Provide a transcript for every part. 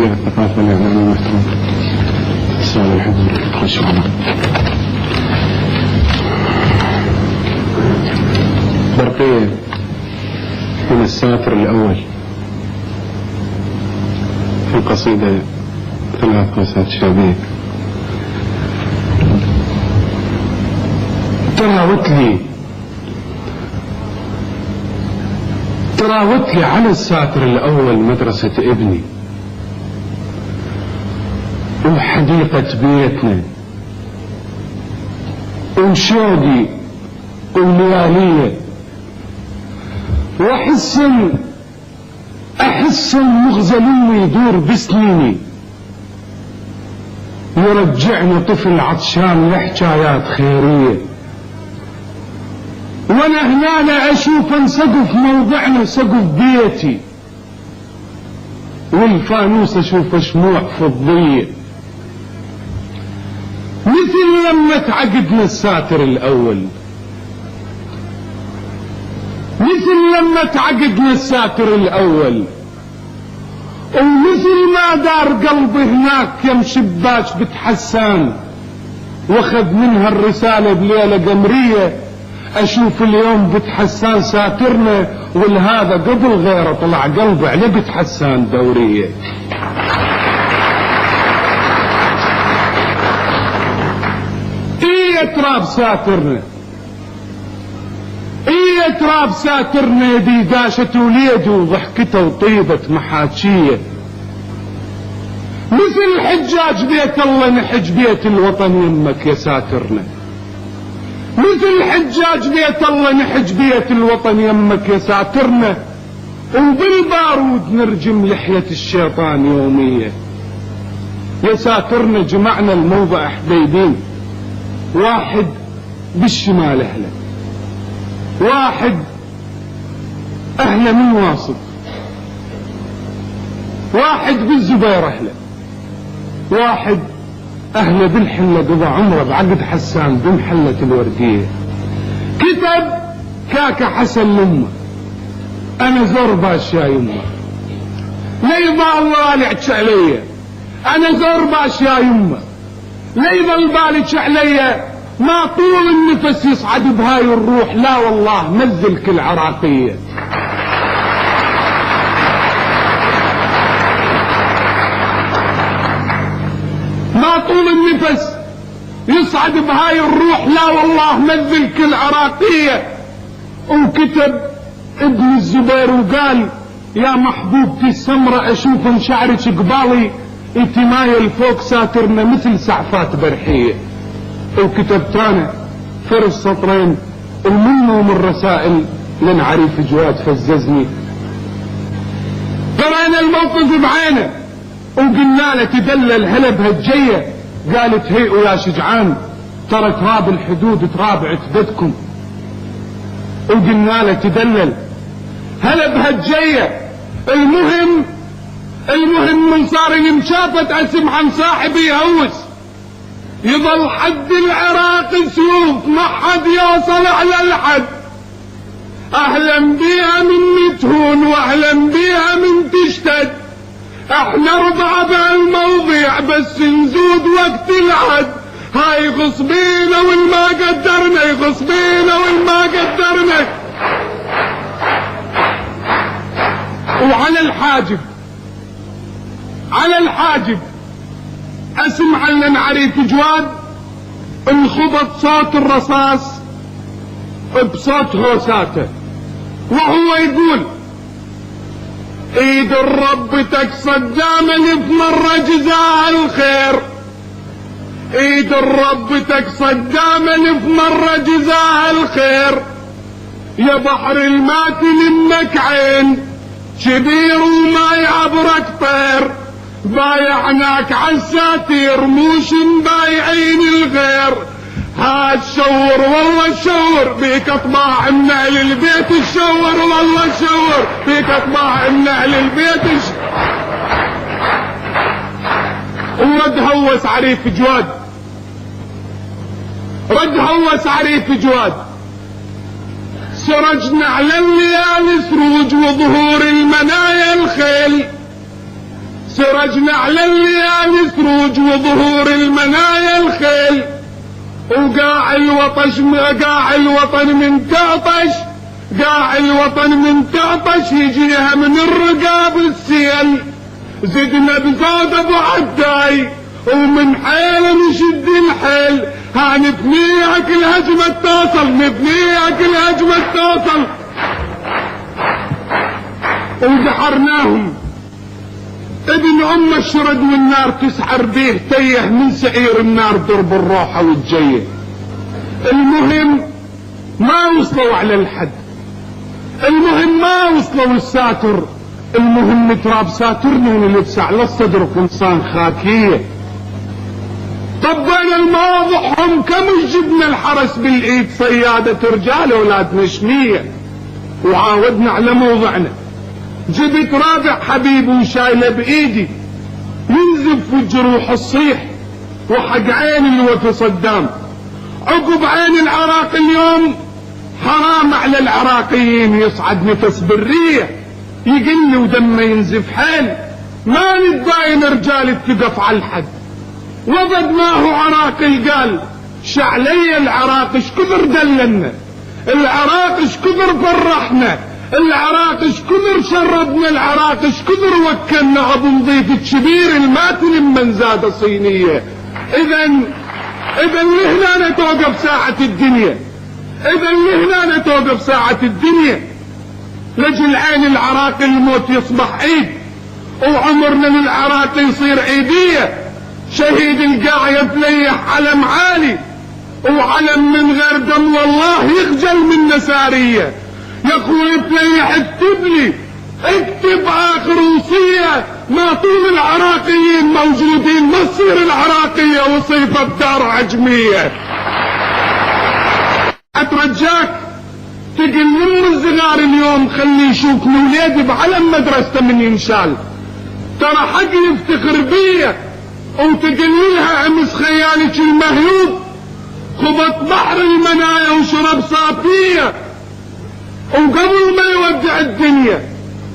توزيع الثقافة الإعلامية المحترم. السلام عليكم. خش معنا. برقية من الساتر الأول في القصيدة 3 قوسات شعبية. تراوت لي على الساتر الأول مدرسة ابني وحديقة بيتنا وشوقي ولياليه، وأحس المغزل يدور بسنيني يرجعني طفل عطشان لحكايات خيرية، وانا هنا اشوف سقف موضعنا سقف بيتي، والفانوس اشوف شموع فضية، مثل لما تعقدنا الساتر الاول، ومثل ما دار قلبي هناك يم شباك بنت حسان واخذ منها الرسالة بليلة قمرية، اشوف اليوم بنت حسان ساترنا والهذا قبل غيره طلع قلبي على بنت حسان دورية. تراب ساترنا دي داشت وليده وضحكته وطيبة محاكية، مثل حجاج بيت الله نحج بيت الوطن يمك يا ساترنا، يمك يا ساترنا، وبالبارود نرجم لحية الشيطان يومية. يا ساترنا جمعنا الموضع حبيبين، واحد بالشمال أهله، واحد أهله من واصف، واحد بالزبير أهله، واحد أهله بالحلة قضى عمره بعقد حسان بمحلة الوردية. كتب كاكا حسن لمه أنا زور باشا يمه، ليضل بالك علي أنا زور باشا يمه، ليضل بالك علي ما طول النفس يصعد بهاي الروح، لا والله نزلك العراقية. ما طول النفس يصعد بهاي الروح، لا والله نزلك العراقية. وكتب ابن الزبير وقال يا محبوبتي السمرة اشوف ان شعرك قبالي اتمايل فوق ساترنا مثل سعفات برحية. وكتب تاني فرس سطرين ومنهم الرسائل لنعرف جواد فززني. قرأنا الموقف بعينه وقلنا له تدلل هلا بهالجية، قالت هيئوا يا شجعان ترى تراب الحدود تراب عتبتكم. وقلنا له تدلل هلا بهالجية. المهم من صار يمشافت اسمع عن صاحبي يهوس، يظل حد العراق سيوف ما حد يوصل على الحد. اهلا بيها من تهون واهلا بيها من تشتد، احنا 4 بهالموضيع بس نزود وقت العد. هاي غصبينا والما قدرنا، يغصبينا والما قدرنا. وعلى الحاجب اسمع لنا نعرف جواد انخبط صوت الرصاص بصوت هوساته وهو يقول ايد الرب تقصد دامن في مرة جزاها الخير، ايد الرب تقصد دامن في مرة جزاها الخير. يا بحر المات لمك عين كبير وما يعبرك طير، بايعناك عالساتير موش مبايعين الغير. هاد شور والله شور بيك اطباع من اهل البيت، الشور والله شور بيك اطباع من اهل البيت. ورد هوس عريف جواد، سرجنا على الليالي سروج وظهور المنايا الخيل، سرجنا على الليالي سروج وظهور المنايا الخيل، وقاع الوطن من تعطش، قاع الوطن من تعطش يجيها من الرقاب السيل. زدنا بزاد ابو عداي ومن حيل نشد الحيل، ها نبنيك الهجمة توصل، نبنيك الهجمة توصل. وزحرناهم ابن ام الشرد والنار تسحر بيه، تيه من سعير النار درب الروحة والجيه. المهم ما وصلوا على الحد، المهم ما وصلوا الساتر، المهم تراب ساترنا ونلبس على الصدر قمصان خاكية. طبينا المواضعهم كم جبنا الحرس بالايد، صيادة رجال اولاد نشمية، وعاودنا على موضعنا. جبت رابع حبيبي وشايله بايدي، ينزف الجروح الصيح وحق عين الوفي صدام. عقب عين العراق اليوم حرام على العراقيين، يصعد نفس بالريح يقل ودمه ينزف حيل. ما نتباين رجال اتقف على الحد، وضد ما هو عراقي قال شعلي العراق اش كثر دلنا، العراق اش كثر فرحنا، العراق اش كثر شربنا، العراق اش كثر وكلنا ابو نظيف الشبير الماتن من زاد صينية. اذا لهنا توقف ساعة الدنيا، اذا لهنا توقف ساعة الدنيا. لجل عين العراق الموت يصبح عيد، وعمرنا للعراق يصير عيدية. شهيد القاع يفليح علم عالي، وعلم من غير دم والله يخجل من نسارية. يا اخوي فليح اكتب لي، اكتب اخر وصية، ما طول العراقيين موجودين ما تصير العراقية وصيفة دار عجمية. اترجاك تقل من الصغار اليوم خلي يشوف ولادي بعلم مدرسته من ينشال، ترى حق يفتخر بيه. وتقل لها امس خيالك المهيوب، خبط بحر المنايا وشرب صافية، وقبل ما يودع الدنيا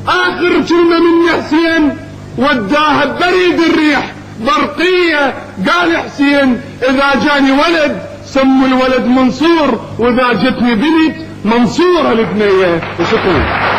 اخر كلمة من حسين وداها بريد الريح برقية. قال حسين اذا جاني ولد سموا الولد منصور، واذا جتني بنت منصورة البنية. وشكرا.